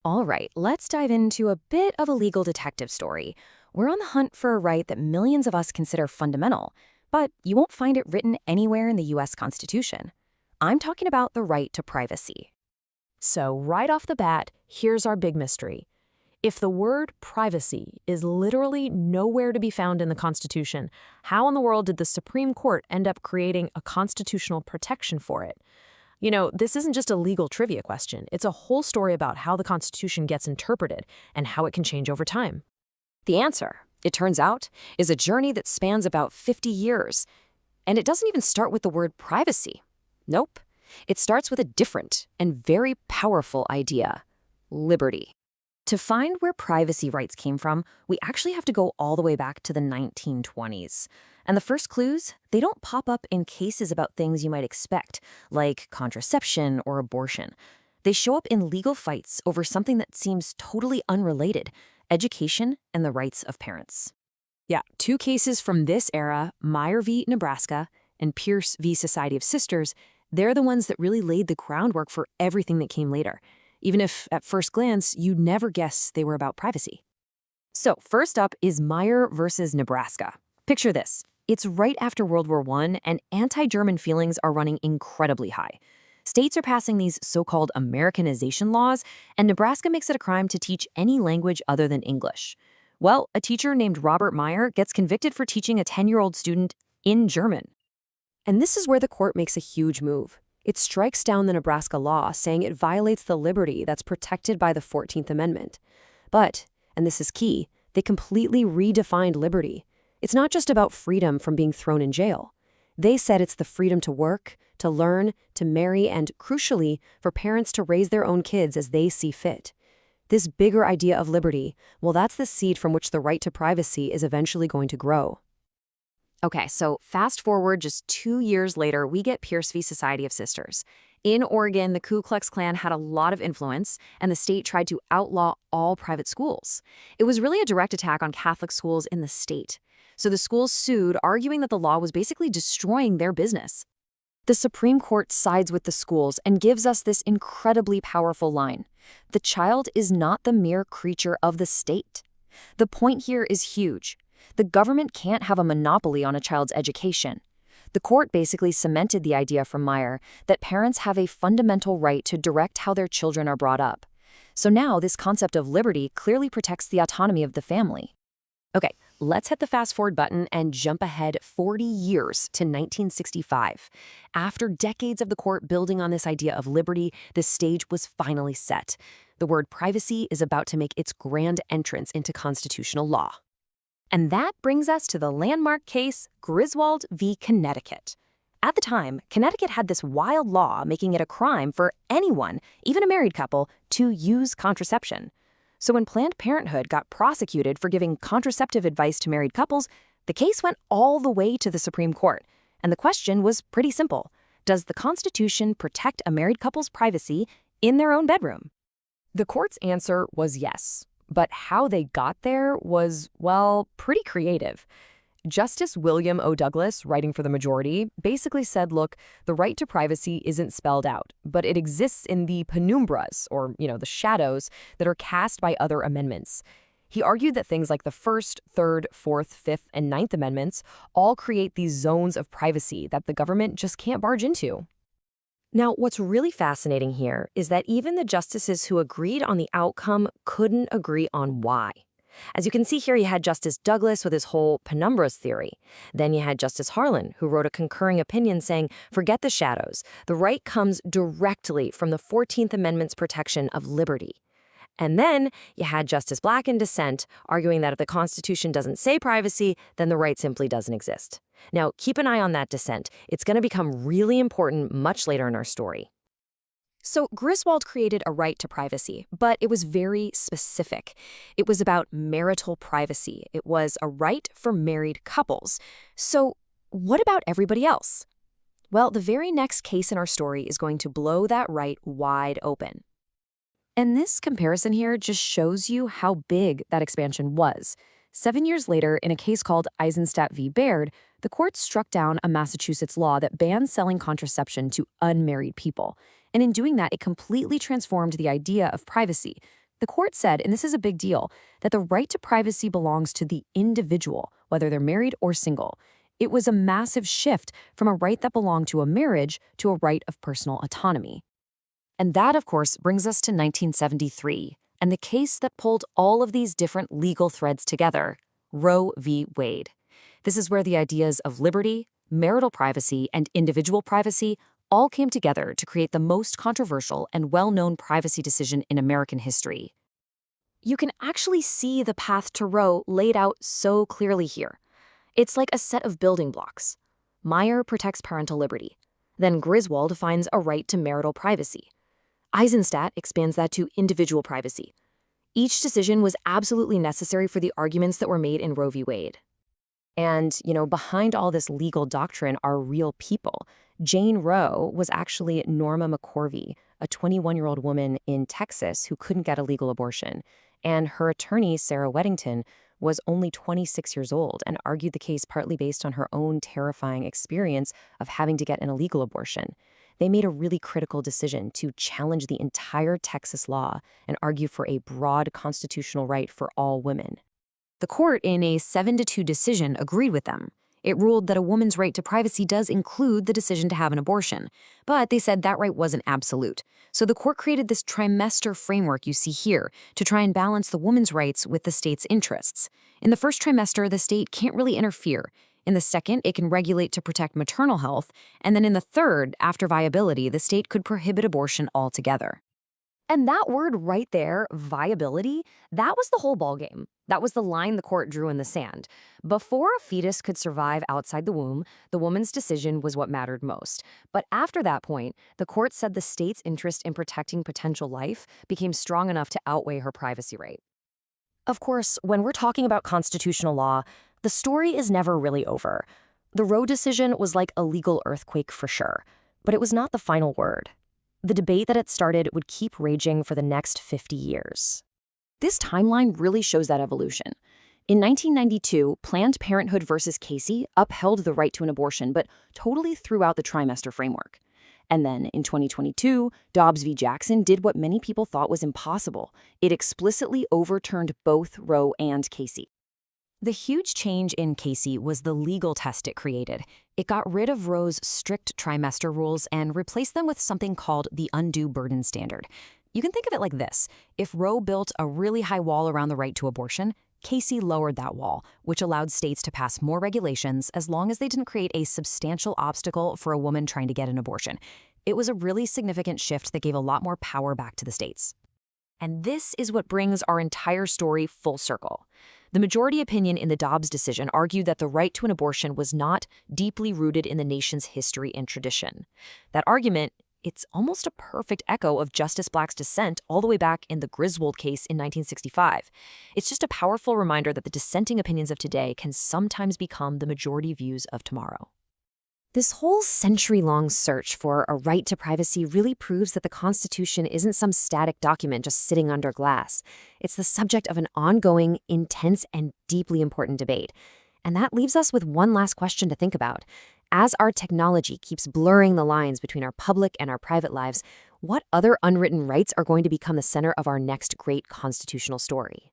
All right, let's dive into a bit of a legal detective story. We're on the hunt for a right that millions of us consider fundamental, but you won't find it written anywhere in the U.S. Constitution. I'm talking about the right to privacy. So, right off the bat, here's our big mystery. If the word privacy is literally nowhere to be found in the Constitution, how in the world did the Supreme Court end up creating a constitutional protection for it? This isn't just a legal trivia question. It's a whole story about how the Constitution gets interpreted and how it can change over time. The answer, it turns out, is a journey that spans about 50 years. And it doesn't even start with the word privacy. Nope. It starts with a different and very powerful idea: liberty. To find where privacy rights came from, we actually have to go all the way back to the 1920s. And the first clues, they don't pop up in cases about things you might expect, like contraception or abortion. They show up in legal fights over something that seems totally unrelated: education and the rights of parents. Yeah, two cases from this era, Meyer v. Nebraska and Pierce v. Society of Sisters, they're the ones that really laid the groundwork for everything that came later, even if, at first glance, you'd never guess they were about privacy. So first up is Meyer versus Nebraska. Picture this. It's right after World War I, and anti-German feelings are running incredibly high. States are passing these so-called Americanization laws, and Nebraska makes it a crime to teach any language other than English. Well, a teacher named Robert Meyer gets convicted for teaching a 10-year-old student in German. And this is where the court makes a huge move. It strikes down the Nebraska law, saying it violates the liberty that's protected by the 14th Amendment. But, and this is key, they completely redefined liberty. It's not just about freedom from being thrown in jail. They said it's the freedom to work, to learn, to marry, and, crucially, for parents to raise their own kids as they see fit. This bigger idea of liberty, well, that's the seed from which the right to privacy is eventually going to grow. Okay, so fast forward just 2 years later, we get Pierce v. Society of Sisters. In Oregon, the Ku Klux Klan had a lot of influence, and the state tried to outlaw all private schools. It was really a direct attack on Catholic schools in the state. So the schools sued, arguing that the law was basically destroying their business. The Supreme Court sides with the schools and gives us this incredibly powerful line: the child is not the mere creature of the state. The point here is huge. The government can't have a monopoly on a child's education. The court basically cemented the idea from Meyer that parents have a fundamental right to direct how their children are brought up. So now this concept of liberty clearly protects the autonomy of the family. Okay, let's hit the fast forward button and jump ahead 40 years to 1965. After decades of the court building on this idea of liberty, the stage was finally set. The word privacy is about to make its grand entrance into constitutional law. And that brings us to the landmark case Griswold v. Connecticut. At the time, Connecticut had this wild law making it a crime for anyone, even a married couple, to use contraception. So when Planned Parenthood got prosecuted for giving contraceptive advice to married couples, the case went all the way to the Supreme Court. And the question was pretty simple: does the Constitution protect a married couple's privacy in their own bedroom? The court's answer was yes. But how they got there was, well, pretty creative. Justice William O. Douglas, writing for the majority, basically said, look, the right to privacy isn't spelled out, but it exists in the penumbras, or, the shadows, that are cast by other amendments. He argued that things like the First, Third, Fourth, Fifth, and Ninth Amendments all create these zones of privacy that the government just can't barge into. Now, what's really fascinating here is that even the justices who agreed on the outcome couldn't agree on why. As you can see here, you had Justice Douglas with his whole penumbras theory. Then you had Justice Harlan, who wrote a concurring opinion saying, forget the shadows. The right comes directly from the 14th Amendment's protection of liberty. And then you had Justice Black in dissent, arguing that if the Constitution doesn't say privacy, then the right simply doesn't exist. Now, keep an eye on that dissent. It's going to become really important much later in our story. So Griswold created a right to privacy, but it was very specific. It was about marital privacy. It was a right for married couples. So what about everybody else? Well, the very next case in our story is going to blow that right wide open. And this comparison here just shows you how big that expansion was. 7 years later, in a case called Eisenstadt v. Baird, the court struck down a Massachusetts law that banned selling contraception to unmarried people. And in doing that, it completely transformed the idea of privacy. The court said, and this is a big deal, that the right to privacy belongs to the individual, whether they're married or single. It was a massive shift from a right that belonged to a marriage to a right of personal autonomy. And that, of course, brings us to 1973, and the case that pulled all of these different legal threads together, Roe v. Wade. This is where the ideas of liberty, marital privacy, and individual privacy all came together to create the most controversial and well-known privacy decision in American history. You can actually see the path to Roe laid out so clearly here. It's like a set of building blocks. Meyer protects parental liberty. Then Griswold defines a right to marital privacy. Eisenstadt expands that to individual privacy. Each decision was absolutely necessary for the arguments that were made in Roe v. Wade. And, behind all this legal doctrine are real people. Jane Roe was actually Norma McCorvey, a 21-year-old woman in Texas who couldn't get a legal abortion. And her attorney, Sarah Weddington, was only 26 years old and argued the case partly based on her own terrifying experience of having to get an illegal abortion. They made a really critical decision to challenge the entire Texas law and argue for a broad constitutional right for all women. The court, in a 7-2 decision, agreed with them. It ruled that a woman's right to privacy does include the decision to have an abortion, but they said that right wasn't absolute. So the court created this trimester framework you see here to try and balance the woman's rights with the state's interests. In the first trimester, the state can't really interfere. In the second, it can regulate to protect maternal health, and then in the third, after viability, the state could prohibit abortion altogether. And that word right there, viability, that was the whole ballgame. That was the line the court drew in the sand. Before a fetus could survive outside the womb, the woman's decision was what mattered most. But after that point, the court said the state's interest in protecting potential life became strong enough to outweigh her privacy right. Of course, when we're talking about constitutional law, the story is never really over. The Roe decision was like a legal earthquake for sure, but it was not the final word. The debate that it started would keep raging for the next 50 years. This timeline really shows that evolution. In 1992, Planned Parenthood versus Casey upheld the right to an abortion, but totally threw out the trimester framework. And then in 2022, Dobbs v. Jackson did what many people thought was impossible. It explicitly overturned both Roe and Casey. The huge change in Casey was the legal test it created. It got rid of Roe's strict trimester rules and replaced them with something called the undue burden standard. You can think of it like this. If Roe built a really high wall around the right to abortion, Casey lowered that wall, which allowed states to pass more regulations as long as they didn't create a substantial obstacle for a woman trying to get an abortion. It was a really significant shift that gave a lot more power back to the states. And this is what brings our entire story full circle. The majority opinion in the Dobbs decision argued that the right to an abortion was not deeply rooted in the nation's history and tradition. That argument, it's almost a perfect echo of Justice Black's dissent all the way back in the Griswold case in 1965. It's just a powerful reminder that the dissenting opinions of today can sometimes become the majority views of tomorrow. This whole century-long search for a right to privacy really proves that the Constitution isn't some static document just sitting under glass. It's the subject of an ongoing, intense, and deeply important debate. And that leaves us with one last question to think about. As our technology keeps blurring the lines between our public and our private lives, what other unwritten rights are going to become the center of our next great constitutional story?